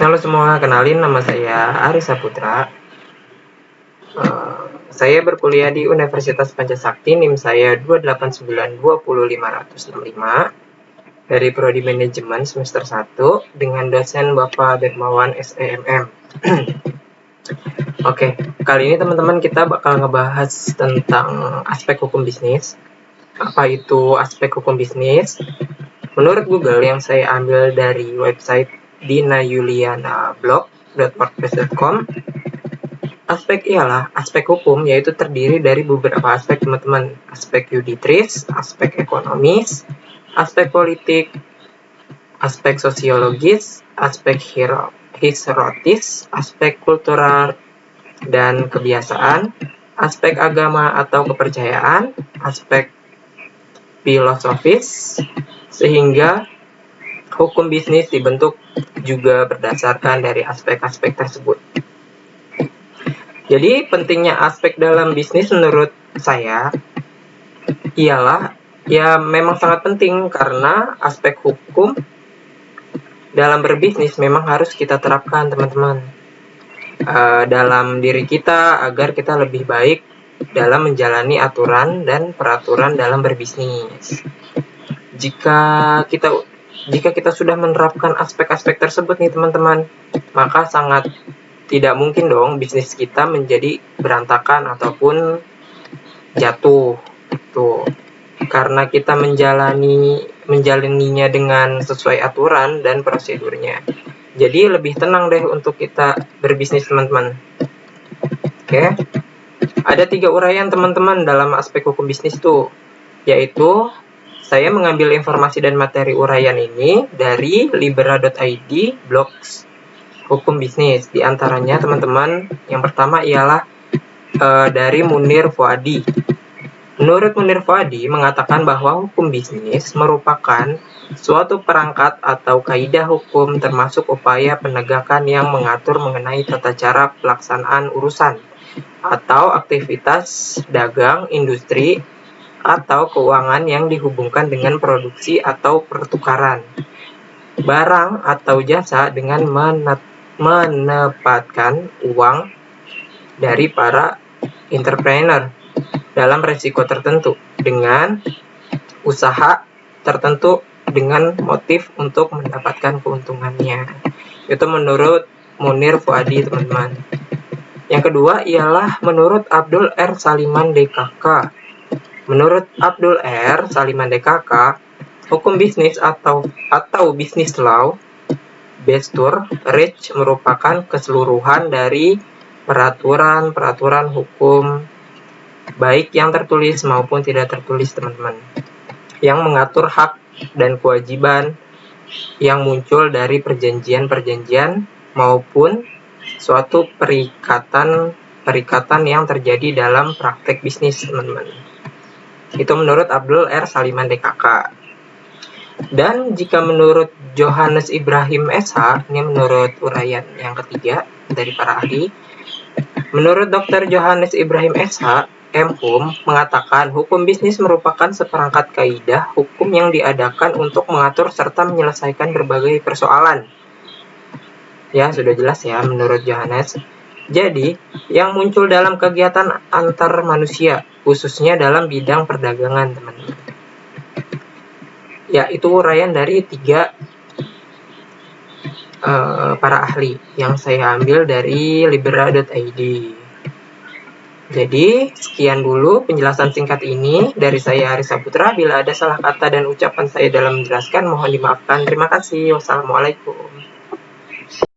Halo semua, kenalin nama saya Aris Saputra. Saya berkuliah di Universitas Pancasakti, NIM saya 289205065 dari Prodi Manajemen semester 1 dengan dosen Bapak Dermawan SEMM. Oke, kali ini teman-teman kita bakal ngebahas tentang aspek hukum bisnis. Apa itu aspek hukum bisnis? Menurut Google yang saya ambil dari website dinayulianablog.wordpress.com, aspek ialah aspek hukum, yaitu terdiri dari beberapa aspek teman-teman. Aspek yuditris, aspek ekonomis, aspek politik, aspek sosiologis, aspek historis, aspek kultural dan kebiasaan, aspek agama atau kepercayaan, aspek filosofis, sehingga hukum bisnis dibentuk juga berdasarkan dari aspek-aspek tersebut. Jadi pentingnya aspek dalam bisnis menurut saya ialah memang sangat penting karena aspek hukum dalam berbisnis memang harus kita terapkan teman-teman dalam diri kita agar kita lebih baik dalam menjalani aturan dan peraturan dalam berbisnis. Jika kita sudah menerapkan aspek-aspek tersebut nih teman-teman, maka sangat tidak mungkin dong bisnis kita menjadi berantakan ataupun jatuh. Tuh. Karena kita menjalaninya dengan sesuai aturan dan prosedurnya. Jadi lebih tenang deh untuk kita berbisnis teman-teman. Oke. Ada 3 uraian teman-teman dalam aspek hukum bisnis tuh, yaitu saya mengambil informasi dan materi uraian ini dari libera.id blogs hukum bisnis. Di antaranya teman-teman, yang pertama ialah dari Munir Fuadi. Menurut Munir Fuadi mengatakan bahwa hukum bisnis merupakan suatu perangkat atau kaidah hukum termasuk upaya penegakan yang mengatur mengenai tata cara pelaksanaan urusan atau aktivitas dagang, industri, atau keuangan yang dihubungkan dengan produksi atau pertukaran barang atau jasa dengan menempatkan uang dari para entrepreneur dalam resiko tertentu dengan usaha tertentu dengan motif untuk mendapatkan keuntungannya. Itu menurut Munir Fuadi teman-teman. Yang kedua ialah menurut Abdul R. Saliman DKK. Menurut Abdul R. Saliman DKK, hukum bisnis atau bisnis law, Bestur, Rich merupakan keseluruhan dari peraturan hukum, baik yang tertulis maupun tidak tertulis teman-teman, yang mengatur hak dan kewajiban yang muncul dari perjanjian-perjanjian maupun suatu perikatan yang terjadi dalam praktek bisnis teman-teman. Itu menurut Abdul R. Saliman DKK. Dan jika menurut Johannes Ibrahim SH, ini menurut uraian yang ketiga dari para ahli, menurut Dr. Johannes Ibrahim SH, M.Hum mengatakan hukum bisnis merupakan seperangkat kaidah hukum yang diadakan untuk mengatur serta menyelesaikan berbagai persoalan. Ya, sudah jelas ya menurut Johannes. Jadi, yang muncul dalam kegiatan antar manusia, khususnya dalam bidang perdagangan, teman-teman. Ya, itu uraian dari 3 para ahli yang saya ambil dari libera.id. Jadi, sekian dulu penjelasan singkat ini dari saya Aris Saputra. Bila ada salah kata dan ucapan saya dalam menjelaskan, mohon dimaafkan. Terima kasih. Wassalamualaikum.